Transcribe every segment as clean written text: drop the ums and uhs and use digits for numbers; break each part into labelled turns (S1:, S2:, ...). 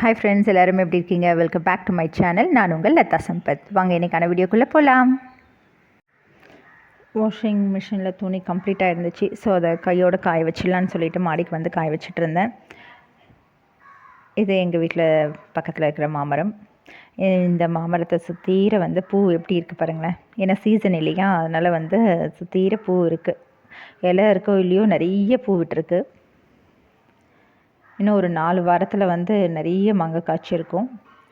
S1: Hi friends, எல்லோரும் எப்படி இருக்கீங்க? Welcome back to my channel. நான் உங்கள் LathaSampath. வாங்க இன்றைக்கான வீடியோக்குள்ளே போகலாம். வாஷிங் மிஷினில் துணி கம்ப்ளீட்டாக இருந்துச்சு. ஸோ அதை கையோடு காய வச்சிடலான்னு சொல்லிட்டு மாடிக்கு வந்து காய வச்சுட்டு இருந்தேன். இது எங்கள் வீட்டில் பக்கத்தில் இருக்கிற மாமரம். இந்த மாமரத்தை சுத்தீர வந்து பூ எப்படி இருக்குது பாருங்களேன். ஏன்னா சீசன் இல்லையா, அதனால் வந்து சுத்தீர பூ இருக்குது. இலை இருக்கோ இல்லையோ நிறைய பூ விட்டுருக்கு. இன்னும் ஒரு 4 வாரத்தில் வந்து நிறைய மாங்காய் காய்ச்சி இருக்கும்.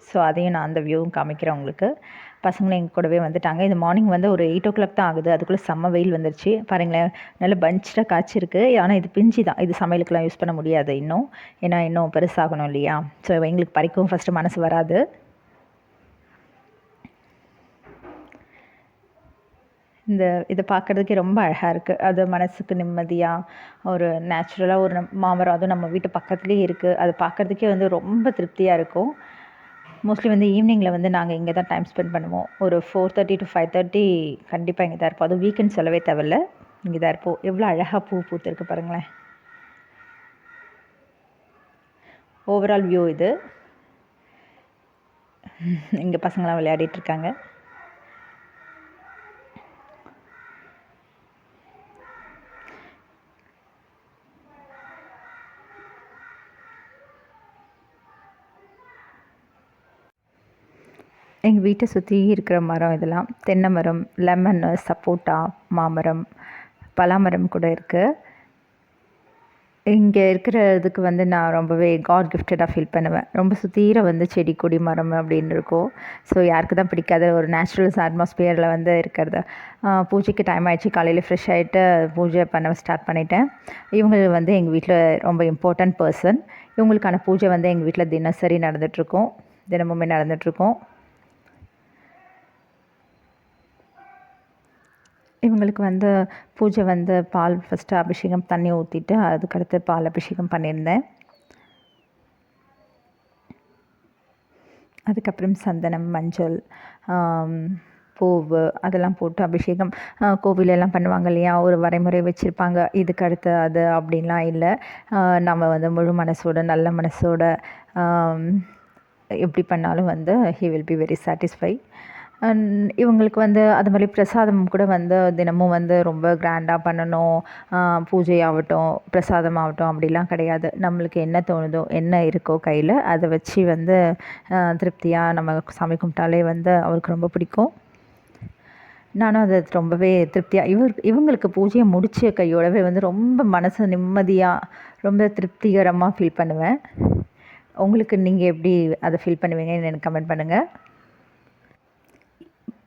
S1: ஸோ அதையும் நான் அந்த வியூவும் காமிக்கிறேன் உங்களுக்கு. பசங்களும் எங்கள் கூடவே வந்துட்டாங்க. இது மார்னிங் வந்து ஒரு 8 o'clock தான் ஆகுது. அதுக்குள்ளே செம்ம வெயில் வந்துருச்சு பாருங்களேன். நல்ல பஞ்சாக காய்ச்சிருக்கு. ஆனால் இது பிஞ்சு தான். இது சமையலுக்குலாம் யூஸ் பண்ண முடியாது இன்னும். ஏன்னா இன்னும் பெருசாகணும் இல்லையா. ஸோ எங்களுக்கு பறிக்கவும் ஃபஸ்ட்டு மனசு வராது. இதை பார்க்குறதுக்கே ரொம்ப அழகாக இருக்குது. அது மனசுக்கு நிம்மதியாக ஒரு நேச்சுரலாக ஒரு மாமரம், அதுவும் நம்ம வீட்டு பக்கத்துலேயே இருக்குது. அது பார்க்குறதுக்கே வந்து ரொம்ப திருப்தியாக இருக்கும். மோஸ்ட்லி வந்து ஈவினிங்கில் வந்து நாங்கள் இங்கே தான் டைம் ஸ்பெண்ட் பண்ணுவோம். ஒரு 4:30 to 5:30 கண்டிப்பாக இங்கே தான் இருப்போம். அதுவும் வீக்கெண்ட் சொல்லவே தேவையில்ல, இங்கே தான் இருப்போம். எவ்வளோ அழகாக பூ பூத்துருக்கு பாருங்களேன். ஓவரால் வியூ இது. இங்கே பசங்களாம் விளையாடிட்டுருக்காங்க. எங்கள் வீட்டை சுற்றி இருக்கிற மரம் இதெல்லாம் தென்னை மரம், லெமன், சப்போட்டா, மாமரம், பலாமரம் கூட இருக்குது. இங்கே இருக்கிறதுக்கு வந்து நான் ரொம்பவே காட் கிஃப்டடாக ஃபீல் பண்ணுவேன். ரொம்ப சுத்தீர வந்து செடி கொடி மரம் அப்படின்னு இருக்கும். ஸோ யாருக்கு தான் பிடிக்காத ஒரு நேச்சுரல்ஸ் அட்மாஸ்பியரில் வந்து இருக்கிறது. பூஜைக்கு டைம் ஆகிடுச்சு. காலையில் ஃப்ரெஷ் ஆகிட்டு பூஜை பண்ண ஸ்டார்ட் பண்ணிட்டேன். இவங்க வந்து எங்கள் வீட்டில் ரொம்ப இம்பார்ட்டண்ட் பர்சன். இவங்களுக்கான பூஜை வந்து எங்கள் வீட்டில் தினசரி நடந்துகிட்ருக்கோம். தினமுமே நடந்துகிட்ருக்கோம். இவங்களுக்கு வந்து பூஜை வந்து பால் ஃபஸ்ட்டு அபிஷேகம் தண்ணி ஊற்றிட்டு அதுக்கடுத்து பால் அபிஷேகம் பண்ணியிருந்தேன். அதுக்கப்புறம் சந்தனம், மஞ்சள், பூவு அதெல்லாம் போட்டு அபிஷேகம் கோவிலெல்லாம் பண்ணுவாங்க இல்லையா, ஒரு வரைமுறை வச்சுருப்பாங்க. இதுக்கு அடுத்து அது அப்படின்லாம் இல்லை. நம்ம வந்து முழு மனசோட நல்ல மனசோட எப்படி பண்ணாலும் வந்து he will be very satisfy. இவங்களுக்கு வந்து அது மாதிரி பிரசாதம் கூட வந்து தினமும் வந்து ரொம்ப கிராண்டாக பண்ணணும், பூஜை ஆகட்டும் பிரசாதம் ஆகட்டும் அப்படிலாம் கிடையாது. நம்மளுக்கு என்ன தோணுதோ என்ன இருக்கோ கையில் அதை வச்சு வந்து திருப்தியாக நம்ம சாமி கும்பிட்டாலே வந்து அவருக்கு ரொம்ப பிடிக்கும். நானும் அதை ரொம்பவே திருப்தியாக இவங்களுக்கு பூஜையை முடித்த கையோடவே வந்து ரொம்ப மனசு நிம்மதியாக ரொம்ப திருப்திகரமாக ஃபீல் பண்ணுவேன். உங்களுக்கு நீங்கள் எப்படி அதை ஃபீல் பண்ணுவீங்கன்னு எனக்கு கமெண்ட் பண்ணுங்கள்.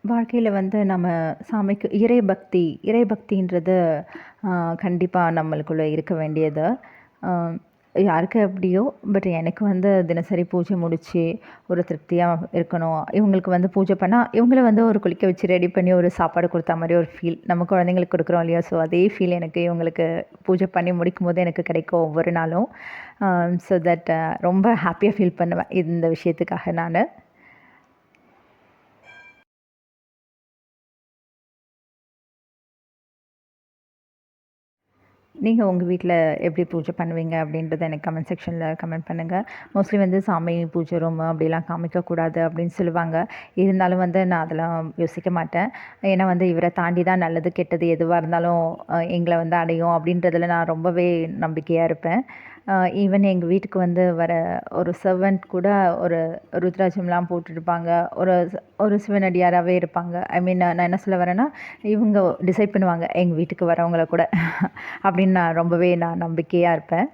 S1: வாழ்க்கையில் வந்து நம்ம சாமிக்கு இறைபக்தின்றது கண்டிப்பாக நம்மளுக்குள்ளே இருக்க வேண்டியது. யாருக்கு எப்படியோ, பட் எனக்கு வந்து தினசரி பூஜை முடித்து ஒரு திருப்தியாக இருக்கணும். இவங்களுக்கு வந்து பூஜை பண்ணால் இவங்கள வந்து ஒரு குளிக்க வச்சு ரெடி பண்ணி ஒரு சாப்பாடு கொடுத்தா மாதிரி ஒரு ஃபீல் நம்ம குழந்தைங்களுக்கு கொடுக்குறோம் இல்லையா. ஸோ அதே ஃபீல் எனக்கு இவங்களுக்கு பூஜை பண்ணி முடிக்கும் போது எனக்கு கிடைக்கும் ஒவ்வொரு நாளும். ஸோ தட் ரொம்ப ஹாப்பியாக ஃபீல் பண்ணுவேன் இந்த விஷயத்துக்காக நான். நீங்கள் உங்கள் வீட்டில் எப்படி பூஜை பண்ணுவீங்க அப்படின்றத எனக்கு கமெண்ட் செக்ஷனில் கமெண்ட் பண்ணுங்கள். மோஸ்ட்லி வந்து சாமி பூஜை ரூம் அப்படிலாம் காமிக்கக்கூடாது அப்படின்னு சொல்லுவாங்க. இருந்தாலும் வந்து நான் அதெல்லாம் யோசிக்க மாட்டேன். ஏன்னா வந்து இவரை தாண்டி தான் நல்லது கெட்டது எதுவாக இருந்தாலும் எங்களை வந்து அடையும் அப்படின்றதில் நான் ரொம்பவே நம்பிக்கையாக இருப்பேன். ஈவன் எங்கள் வீட்டுக்கு வந்து வர ஒரு சர்வெண்ட் கூட ஒரு ருத்ராட்சம்லாம் போட்டுருப்பாங்க. ஒரு சிவனடியாராகவே இருப்பாங்க. ஐ மீன் நான் என்ன சொல்ல வரேன்னா, இவங்க டிசைட் பண்ணுவாங்க எங்கள் வீட்டுக்கு வரவங்கள கூட அப்படின்னு நான் ரொம்பவே நம்பிக்கையாக இருப்பேன்.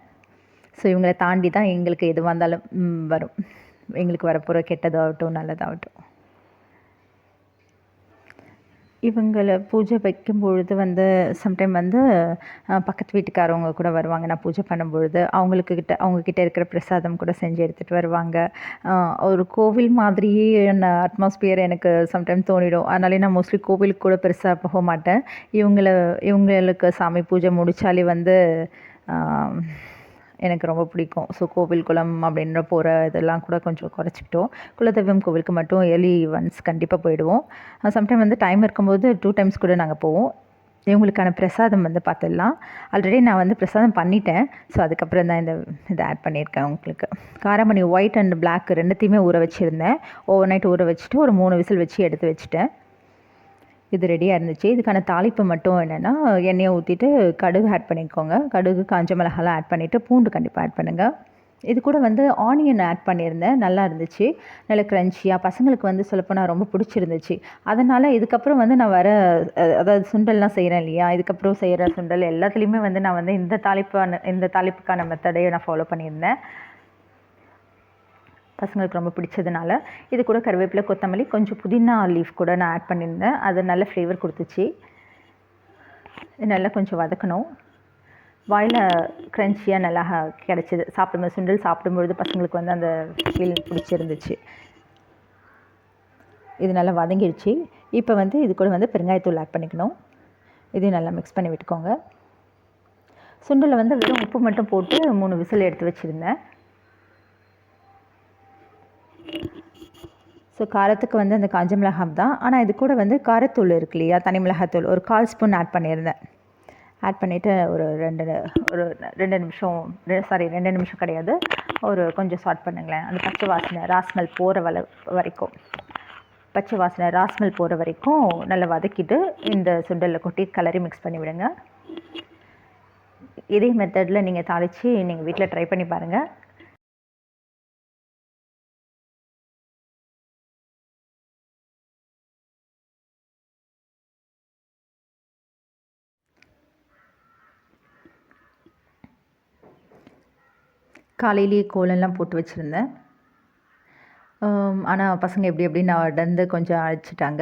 S1: ஸோ இவங்களை தாண்டி தான் எங்களுக்கு எதுவாக இருந்தாலும் வரும். எங்களுக்கு வரப்போகிற கெட்டதாகட்டும் நல்லதாகட்டும். இவங்களை பூஜை வைக்கும் பொழுது வந்து சம்டைம் வந்து பக்கத்து வீட்டுக்காரவங்க கூட வருவாங்க. நான் பூஜை பண்ணும்பொழுது அவங்கக்கிட்ட இருக்கிற பிரசாதம் கூட செஞ்சு எடுத்துகிட்டு வருவாங்க. ஒரு கோவில் மாதிரியே அட்மாஸ்பியர் எனக்கு சம்டைம் தோணிடும். அதனாலே நான் மோஸ்ட்லி கோவிலுக்கு கூட பெருசாக போக மாட்டேன். இவங்களுக்கு சாமி பூஜை முடித்தாலே வந்து எனக்கு ரொம்ப பிடிக்கும். ஸோ கோவில் குளம் அப்படின்ற போகிற இதெல்லாம் கூட கொஞ்சம் குறைச்சிக்கிட்டோம். குலதெய்வம் கோவிலுக்கு மட்டும் இயர்லி ஒன்ஸ் கண்டிப்பாக போயிடுவோம். சம்டைம் வந்து டைம் இருக்கும்போது 2 times கூட நாங்கள் போவோம். இவங்களுக்கான பிரசாதம் வந்து பார்த்துடலாம். ஆல்ரெடி நான் வந்து பிரசாதம் பண்ணிட்டேன். ஸோ அதுக்கப்புறம் தான் இதை ஆட் பண்ணியிருக்கேன் உங்களுக்கு. காராமணி ஒயிட் அண்ட் பிளாக் ரெண்டுத்தையுமே ஊற வச்சுருந்தேன். ஓவர் நைட் ஊற வச்சுட்டு ஒரு 3 விசில் வச்சு எடுத்து வச்சுட்டேன். இது ரெடியாக இருந்துச்சு. இதுக்கான தாளிப்பு மட்டும் என்னென்னா, எண்ணெயை ஊற்றிட்டு கடுகு ஆட் பண்ணிக்கோங்க. கடுகு, காஞ்ச மிளகாலாம் ஆட் பண்ணிவிட்டு பூண்டு கண்டிப்பாக ஆட் பண்ணுங்கள். இது கூட வந்து ஆனியன் ஆட் பண்ணியிருந்தேன். நல்லா இருந்துச்சு. நல்ல க்ரன்ச்சியாக பசங்களுக்கு வந்து சொல்லப்போனால் ரொம்ப பிடிச்சிருந்துச்சு. அதனால் இதுக்கப்புறம் வந்து நான் அதாவது சுண்டல்லாம் செய்கிறேன் இல்லையா, இதுக்கப்புறம் செய்கிற சுண்டல் எல்லாத்துலேயுமே வந்து நான் வந்து இந்த தாளிப்புக்கான மெத்தடையை நான் ஃபாலோ பண்ணியிருந்தேன். பசங்களுக்கு ரொம்ப பிடிச்சதுனால இது கூட கருவேப்பிலை, கொத்தமல்லி, கொஞ்சம் புதினா லீஃப் கூட நான் ஆட் பண்ணியிருந்தேன். அது நல்ல ஃப்ளேவர் கொடுத்துச்சு. நல்லா கொஞ்சம் வதக்கணும். வாயில் க்ரன்ச்சியாக நல்லா கிடச்சிது. சுண்டல் சாப்பிடும்பொழுது பசங்களுக்கு வந்து அந்த ஃபீல் பிடிச்சிருந்துச்சு. இது நல்லா வதங்கிடுச்சு. இப்போ வந்து இது கூட வந்து பெருங்காயத்தூள் ஆட் பண்ணிக்கணும். இதையும் நல்லா மிக்ஸ் பண்ணி விட்டுக்கோங்க. சுண்டலை வந்து வெறும் உப்பு மட்டும் போட்டு 3 விசில் எடுத்து வச்சுருந்தேன். ஸோ காரத்துக்கு வந்து அந்த காஞ்ச மிளகாய் தான். ஆனால் இது கூட வந்து காரத்தூள் இருக்கு இல்லையா, தனி மிளகாத்தூள் ஒரு 1/4 ஸ்பூன் ஆட் பண்ணியிருந்தேன். ஆட் பண்ணிவிட்டு ஒரு 2 நிமிஷம், 2 நிமிஷம் கிடையாது, ஒரு கொஞ்சம் சாட் பண்ணுங்களேன். அந்த பச்சை வாசனை ராஸ்மெல் போகிற வரைக்கும் போகிற வரைக்கும் நல்லா வதக்கிட்டு இந்த சுண்டலில் கொட்டி கலரி மிக்ஸ் பண்ணி விடுங்க. இதே மெத்தடில் நீங்கள் தாளித்து நீங்கள் வீட்டில் ட்ரை பண்ணி பாருங்கள். காலையிலேயே கோலம்லாம் போட்டு வச்சுருந்தேன். ஆனால் பசங்க எப்படி நடந்து கொஞ்சம் அழைச்சிட்டாங்க.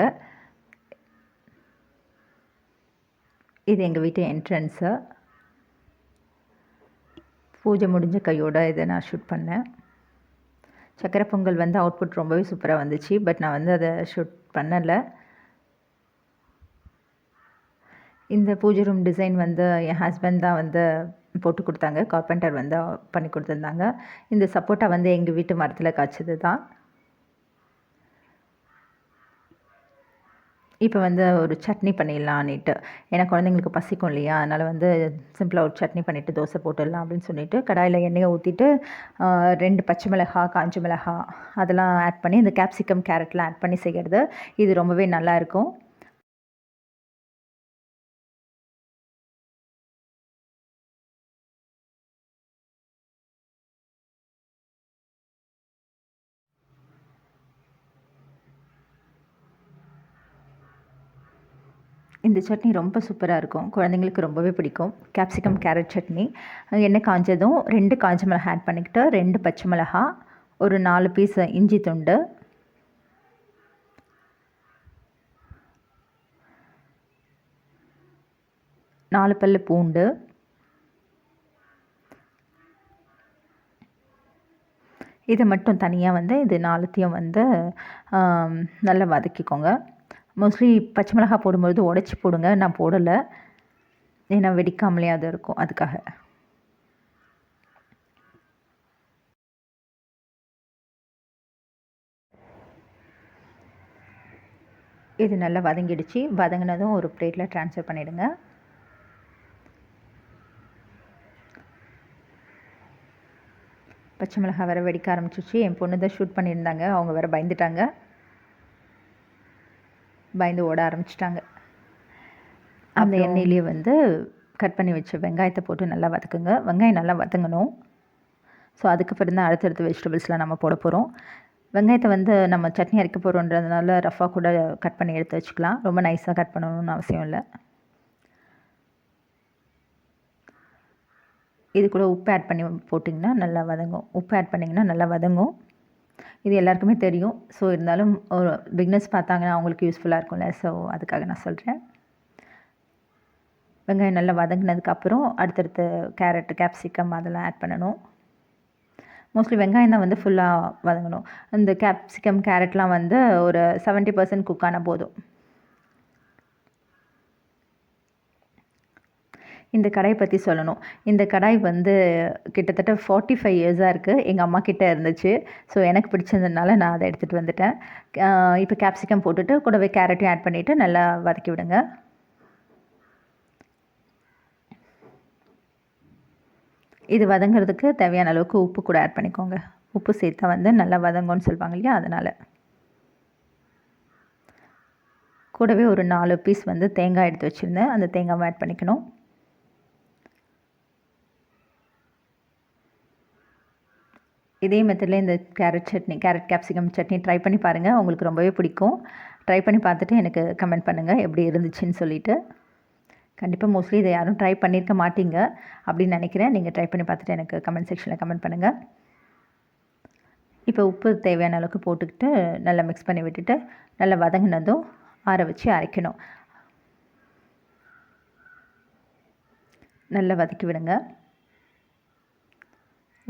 S1: இது எங்கள் வீட்டு என்ட்ரன்ஸு. பூஜை முடிஞ்ச கையோடு இதை நான் ஷூட் பண்ணேன். சக்கரை பொங்கல் வந்து அவுட்புட் ரொம்பவே சூப்பராக வந்துச்சு. பட் நான் வந்து அதை ஷூட் பண்ணலை. இந்த பூஜை ரூம் டிசைன் வந்து என் ஹஸ்பண்ட் தான் வந்து போட்டு கொடுத்தாங்க. கார்பெண்டர் வந்து பண்ணி கொடுத்துருந்தாங்க. இந்த சப்போட்டா வந்து எங்கள் வீட்டு மரத்தில் காய்ச்சது தான். இப்போ வந்து ஒரு சட்னி பண்ணிடலான்னுட்டு, ஏன்னா குழந்தைங்களுக்கு பசிக்கும் இல்லையா, அதனால் வந்து சிம்பிளாக ஒரு சட்னி பண்ணிவிட்டு தோசை போட்டுடலாம் அப்படின்னு சொல்லிட்டு கடாயில் எண்ணெயை ஊற்றிட்டு 2 பச்சை மிளகாய், காஞ்ச மிளகாய் அதெல்லாம் ஆட் பண்ணி இந்த கேப்சிகம், கேரட்லாம் ஆட் பண்ணி செய்கிறது இது ரொம்பவே நல்லாயிருக்கும். இந்த சட்னி ரொம்ப சூப்பராக இருக்கும். குழந்தைங்களுக்கு ரொம்பவே பிடிக்கும். Capsicum carrot chutney. எண்ணெய் காஞ்சதும் 2 காஞ்ச மிளகாய் ஆட் பண்ணிக்கிட்டு 2 பச்சை மிளகாய், ஒரு 4 பீஸ் இஞ்சி துண்டு, நாலு பல்லு பூண்டு, இதை மட்டும் தனியாக வந்து இது 4த்தையும் வந்து நல்லா வதக்கிக்கோங்க. மோஸ்ட்லி பச்சை மிளகாய் போடும்பொழுது உடச்சி போடுங்க. நான் போடலை, ஏன்னா வெடிக்காமலே அது இருக்கும், அதுக்காக. இது நல்லா வதங்கிடுச்சு. வதங்கினதும் ஒரு பிளேட்டில் ட்ரான்ஸ்ஃபர் பண்ணிவிடுங்க. பச்சை மிளகாய் வேறு வெடிக்க ஆரம்பிச்சிச்சு. என் பொண்ணு தான் ஷூட் பண்ணியிருந்தாங்க. அவங்க வேறு பயந்துட்டாங்க, பயந்து ஓட ஆரம்பிச்சிட்டாங்க. அந்த எண்ணெயிலே வந்து கட் பண்ணி வச்ச வெங்காயத்தை போட்டு நல்லா வதக்குங்க. வெங்காயம் நல்லா வதங்கணும். ஸோ அதுக்கப்புறம் தான் அடுத்தடுத்த வெஜிடபிள்ஸ்லாம் நம்ம போட போகிறோம். வெங்காயத்தை வந்து நம்ம சட்னி அரைக்க போகிறோன்றதுனால ரஃபாக கூட கட் பண்ணி எடுத்து வச்சுக்கலாம். ரொம்ப நைஸாக கட் பண்ணணும்னு அவசியம் இல்லை. இது கூட உப்பு ஆட் பண்ணி போட்டிங்கன்னா நல்லா வதங்கும். உப்பு ஆட் பண்ணிங்கன்னா நல்லா வதங்கும். இது எல்லாருக்குமே தெரியும். ஸோ இருந்தாலும் ஒரு பிக்னஸ் பார்த்தாங்கன்னா அவங்களுக்கு யூஸ்ஃபுல்லாக இருக்கும்ல. ஸோ அதுக்காக நான் சொல்கிறேன். வெங்காயம் நல்லா வதங்கினதுக்கப்புறம் அடுத்தடுத்து கேரட், கேப்சிகம் அதெல்லாம் ஆட் பண்ணணும். மோஸ்ட்லி வெங்காயம் தான் வந்து ஃபுல்லாக வதங்கணும். இந்த கேப்சிகம், கேரட்லாம் வந்து ஒரு 70% குக் ஆனால் போதும். இந்த கடாயை பற்றி சொல்லணும். இந்த கடாய் வந்து கிட்டத்தட்ட 45 இயர்ஸாக இருக்குது. எங்கள் அம்மா கிட்டே இருந்துச்சு. ஸோ எனக்கு பிடிச்சதுனால நான் அதை எடுத்துகிட்டு வந்துட்டேன். இப்போ கேப்சிகம் போட்டுட்டு கூடவே கேரட்டையும் ஆட் பண்ணிவிட்டு நல்லா வதக்கி விடுங்க. இது வதங்கிறதுக்கு தேவையான அளவுக்கு உப்பு கூட ஆட் பண்ணிக்கோங்க. உப்பு சேர்த்தா வந்து நல்லா வதங்கும்னு சொல்லுவாங்க இல்லையா, அதனால். கூடவே ஒரு 4 பீஸ் வந்து தேங்காய் எடுத்து வச்சுருந்தேன், அந்த தேங்காவை ஆட் பண்ணிக்கணும். இதே மெத்தடில் இந்த கேரட் கேப்சிகம் சட்னி ட்ரை பண்ணி பாருங்கள். உங்களுக்கு ரொம்பவே பிடிக்கும். ட்ரை பண்ணி பார்த்துட்டு எனக்கு கமெண்ட் பண்ணுங்கள் எப்படி இருந்துச்சுன்னு சொல்லிவிட்டு. கண்டிப்பாக மோஸ்ட்லி இதை யாரும் ட்ரை பண்ணியிருக்க மாட்டீங்க அப்படின்னு நினைக்கிறேன். நீங்கள் ட்ரை பண்ணி பார்த்துட்டு எனக்கு கமெண்ட் செக்ஷனில் கமெண்ட் பண்ணுங்கள். இப்போ உப்பு தேவையான அளவுக்கு போட்டுக்கிட்டு நல்லா மிக்ஸ் பண்ணி விட்டுட்டு நல்லா வதங்கினதும் ஆற வச்சு அரைக்கணும். நல்லா வதக்கி விடுங்க.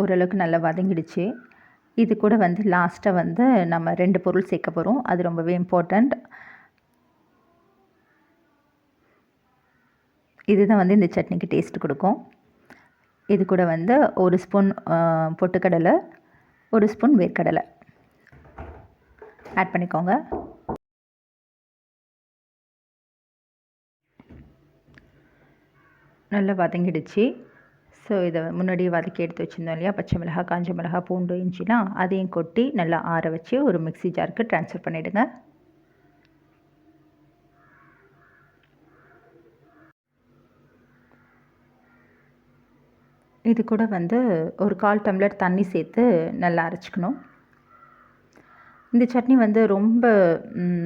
S1: ஓரளவுக்கு நல்லா வதங்கிடுச்சு. இது கூட வந்து லாஸ்ட்டாக வந்து நம்ம 2 பொருள் சேர்க்க போகிறோம். அது ரொம்பவே இம்பார்ட்டண்ட். இதுதான் வந்து இந்த சட்னிக்கு டேஸ்ட் கொடுக்கும். இது கூட வந்து 1 ஸ்பூன் பொட்டுக்கடலை, 1 ஸ்பூன் வேர்க்கடலை ஆட் பண்ணிக்கோங்க. நல்லா வதங்கிடுச்சு. ஸோ இதை முன்னாடியே வதக்கி எடுத்து வச்சுருந்தோம் இல்லையா, பச்சை மிளகாய், காஞ்ச மிளகாய், பூண்டு, இஞ்சிலாம் அதையும் கொட்டி நல்லா ஆற வச்சு ஒரு மிக்ஸி ஜாருக்கு ட்ரான்ஸ்ஃபர் பண்ணிவிடுங்க. இது கூட வந்து ஒரு 1/4 டம்ளர் தண்ணி சேர்த்து நல்லா அரைச்சிக்கணும். இந்த சட்னி வந்து ரொம்ப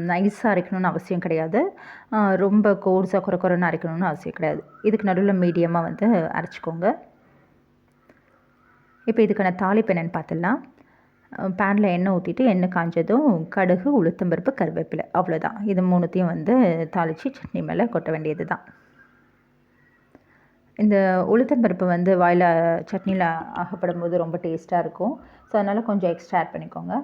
S1: நைஸாக அரைக்கணும்னு அவசியம் கிடையாது. ரொம்ப கோர்ஸாக குறைன்னு அரைக்கணும்னு அவசியம் கிடையாது. இதுக்கு நடுவில் மீடியமாக வந்து அரைச்சிக்கோங்க. இப்போ இதுக்கான தாளிப்பு என்னென்னு பார்த்துடலாம். பேனில் எண்ணெய் ஊற்றிட்டு எண்ணெய் காஞ்சதும் கடுகு, உளுத்தம்பருப்பு, கருவேப்பிலை, அவ்வளோதான். இது 3த்தையும் வந்து தாளித்து சட்னி மேலே கொட்ட வேண்டியது தான். இந்த உளுத்தம்பருப்பு வந்து வாயில் சட்னியில் ஆகப்படும் போது ரொம்ப டேஸ்ட்டாக இருக்கும். ஸோ அதனால் கொஞ்சம் எக்ஸ்ட்ரா ஆட் பண்ணிக்கோங்க.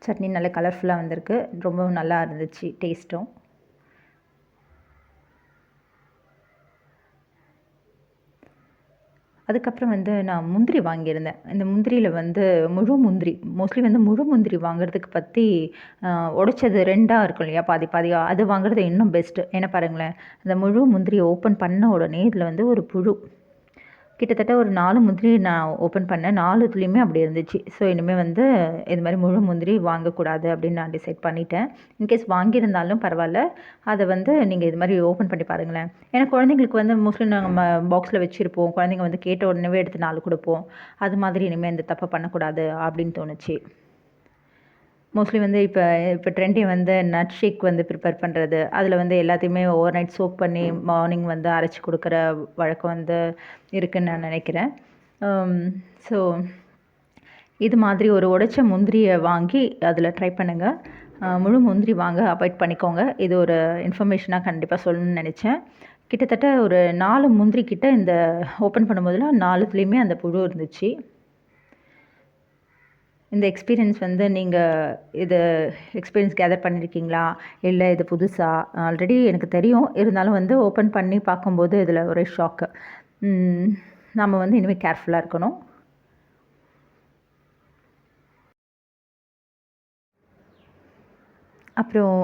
S1: சட்னி நல்லா கலர்ஃபுல்லாக வந்திருக்கு. ரொம்பவும் நல்லா இருந்துச்சு டேஸ்ட்டும். அதுக்கப்புறம் வந்து நான் முந்திரி வாங்கியிருந்தேன். இந்த முந்திரியில் வந்து முழு முந்திரி, மோஸ்ட்லி வந்து முழு முந்திரி வாங்குறதுக்கு பற்றி உடைச்சது 2ஆக இருக்கும் இல்லையா, பாதி பாதியாக, அது வாங்குறது இன்னும் பெஸ்ட்டு. ஏன்னா பாருங்களேன், அந்த முழு முந்திரியை ஓப்பன் பண்ண உடனே இதில் வந்து ஒரு புழு, கிட்டத்தட்ட ஒரு 4 முந்திரி நான் ஓப்பன் பண்ணேன். 4துலேயுமே அப்படி இருந்துச்சு. ஸோ இனிமேல் வந்து இது மாதிரி முழு முந்திரி வாங்கக்கூடாது அப்படின்னு நான் டிசைட் பண்ணிட்டேன். இன்கேஸ் வாங்கியிருந்தாலும் பரவாயில்ல, அதை வந்து நீங்கள் இது மாதிரி ஓப்பன் பண்ணி பாருங்களேன். ஏன்னா குழந்தைங்களுக்கு வந்து மோஸ்ட்லி நம்ம பாக்ஸில் வச்சுருப்போம். குழந்தைங்க வந்து கேட்ட உடனே எடுத்து 4 கொடுப்போம். அது மாதிரி இனிமேல் இந்த தப்பை பண்ணக்கூடாது அப்படின்னு தோணுச்சு. மோஸ்ட்லி வந்து இப்போ ட்ரெண்டி வந்து நட் ஷேக் வந்து ப்ரிப்பேர் பண்ணுறது, அதில் வந்து எல்லாத்தையுமே ஓவர் நைட் சோக் பண்ணி மார்னிங் வந்து அரைச்சி கொடுக்குற வழக்கம் வந்து இருக்குதுன்னு நான் நினைக்கிறேன். ஸோ இது மாதிரி ஒரு உடைச்ச முந்திரியை வாங்கி அதில் ட்ரை பண்ணுங்கள். முழு முந்திரி வாங்க அவாய்ட் பண்ணிக்கோங்க. இது ஒரு இன்ஃபர்மேஷனாக கண்டிப்பாக சொல்லணும்னு நினச்சேன். கிட்டத்தட்ட ஒரு 4 முந்திரி கிட்ட இந்த ஓப்பன் பண்ணும்போதெல்லாம் 4துலேயுமே அந்த புழு இருந்துச்சு. இந்த எக்ஸ்பீரியன்ஸ் வந்து நீங்கள் இது எக்ஸ்பீரியன்ஸ் கேதர் பண்ணியிருக்கீங்களா, இல்லை இது புதுசாக? ஆல்ரெடி எனக்கு தெரியும், இருந்தாலும் வந்து ஓப்பன் பண்ணி பார்க்கும்போது இதில் ஒரே ஷாக்கு. நம்ம வந்து இனிமேல் கேர்ஃபுல்லாக இருக்கணும். அப்புறம்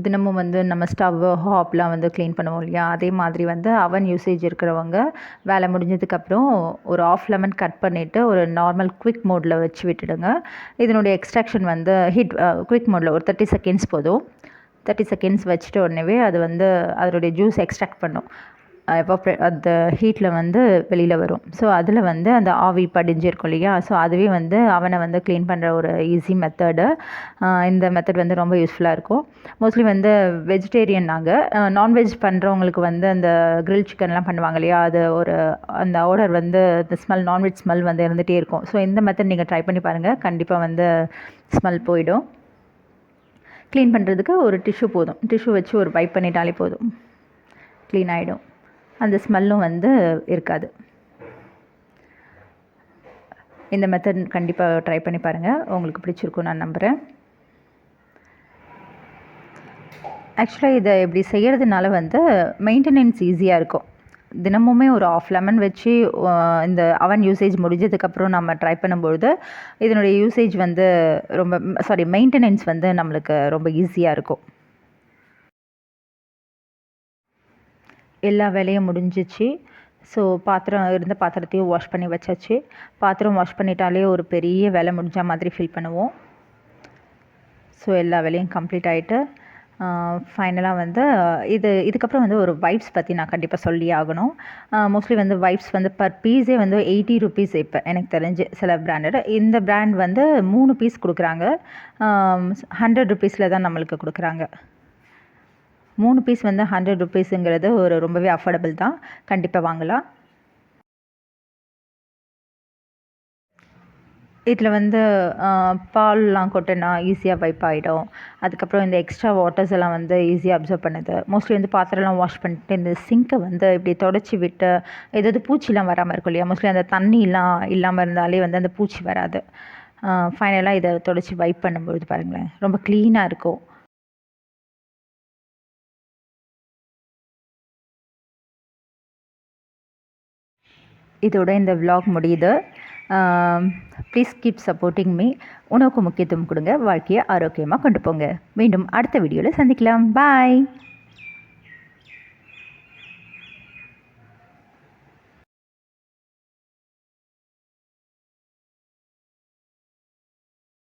S1: தினமும் வந்து நம்ம ஸ்டவ்வு, ஹாப்லாம் வந்து க்ளீன் பண்ணுவோம் இல்லையா, அதே மாதிரி வந்து அவன் யூசேஜ் இருக்கிறவங்க வேலை முடிஞ்சதுக்கப்புறம் ஒரு ஆஃப் லெமன் கட் பண்ணிவிட்டு ஒரு நார்மல் குவிக் மோடில் வச்சு விட்டுடுங்க. இதனுடைய எக்ஸ்ட்ராக்ஷன் வந்து குவிக் மோடில் ஒரு 30 செகண்ட்ஸ் போதும். 30 செகண்ட்ஸ் வச்சுட்டு உடனே அது வந்து அதனுடைய ஜூஸ் எக்ஸ்ட்ராக்ட் பண்ணும். அந்த ஹீட்டில் வந்து வெளியில் வரும். ஸோ அதில் வந்து அந்த ஆவி படிஞ்சிருக்கும் இல்லையா, ஸோ அதுவே வந்து அவனை வந்து க்ளீன் பண்ணுற ஒரு ஈஸி மெத்தடு. இந்த மெத்தட் வந்து ரொம்ப யூஸ்ஃபுல்லாக இருக்கும். மோஸ்ட்லி வந்து வெஜிடேரியன் நாங்கள். நான்வெஜ் பண்ணுறவங்களுக்கு வந்து அந்த கிரில் சிக்கன்லாம் பண்ணுவாங்க இல்லையா, அது அந்த ஆர்டர் வந்து இந்த ஸ்மெல், நான்வெஜ் ஸ்மெல் வந்து இருந்துகிட்டே இருக்கும். ஸோ இந்த மெத்தட் நீங்கள் ட்ரை பண்ணி பாருங்கள், கண்டிப்பாக வந்து ஸ்மெல் போயிடும். க்ளீன் பண்ணுறதுக்கு ஒரு டிஷ்யூ போதும். டிஷ்யூ வச்சு ஒரு வைப் பண்ணிட்டாலே போதும், க்ளீன் ஆகிடும். அந்த ஸ்மெல்லும் வந்து இருக்காது. இந்த மெத்தட் கண்டிப்பாக ட்ரை பண்ணி பாருங்கள், உங்களுக்கு பிடிச்சிருக்கும் நான் நம்புகிறேன். ஆக்சுவலாக இதை இப்படி செய்கிறதுனால வந்து மெயின்டெனன்ஸ் ஈஸியாக இருக்கும். தினமுமே ஒரு ஆஃப் லெமன் வச்சு இந்த அவன் யூசேஜ் முடிஞ்சதுக்கப்புறம் நம்ம ட்ரை பண்ணும்பொழுது இதனுடைய யூசேஜ் வந்து மெயின்டெனன்ஸ் வந்து நம்மளுக்கு ரொம்ப ஈஸியாக இருக்கும். எல்லா வேலையும் முடிஞ்சிச்சு. ஸோ பாத்திரம் இருந்த பாத்திரத்தையும் வாஷ் பண்ணி வச்சாச்சு. பாத்திரம் வாஷ் பண்ணிட்டாலே ஒரு பெரிய வேலை முடிஞ்ச மாதிரி ஃபீல் பண்ணுவோம். ஸோ எல்லா வேலையும் கம்ப்ளீட் ஆகிட்டு ஃபைனலாக வந்து இதுக்கப்புறம் வந்து ஒரு வைப்ஸ் பற்றி நான் கண்டிப்பாக சொல்லி ஆகணும். மோஸ்ட்லி வந்து வைப்ஸ் வந்து பர் பீஸே வந்து 80 rupees இப்போ எனக்கு தெரிஞ்சு சில பிராண்டட். இந்த பிராண்ட் வந்து 3 பீஸ் கொடுக்குறாங்க. 100 rupeesல தான் நம்மளுக்கு கொடுக்குறாங்க. 3 பீஸ் வந்து 100 rupeesங்கிறது ஒரு ரொம்பவே அஃபோர்டபுள் தான். கண்டிப்பாக வாங்கலாம். இதில் வந்து பால்லாம் கொட்டினா ஈஸியாக வைப் ஆகிடும். அதுக்கப்புறம் இந்த எக்ஸ்ட்ரா வாட்டர்ஸ் எல்லாம் வந்து ஈஸியாக அப்சர்வ் பண்ணுது. மோஸ்ட்லி வந்து பாத்திரம்லாம் வாஷ் பண்ணிட்டு இந்த சிங்கை வந்து இப்படி தொடச்சி விட்டு ஏதாவது பூச்சிலாம் வராமல் இருக்கும் இல்லையா. மோஸ்ட்லி அந்த தண்ணிலாம் இல்லாமல் இருந்தாலே வந்து அந்த பூச்சி வராது. ஃபைனலாக இதை தொடச்சி வைப் பண்ணும்பொழுது பாருங்களேன், ரொம்ப க்ளீனாக இருக்கும். இதோட இந்த விலாக் முடியுது. Please keep supporting me. உணவுக்கு முக்கியத்துவம் கொடுங்க. வாழ்க்கையை ஆரோக்கியமாக கொண்டு போங்க. மீண்டும் அடுத்த வீடியோவில் சந்திக்கலாம். பாய்.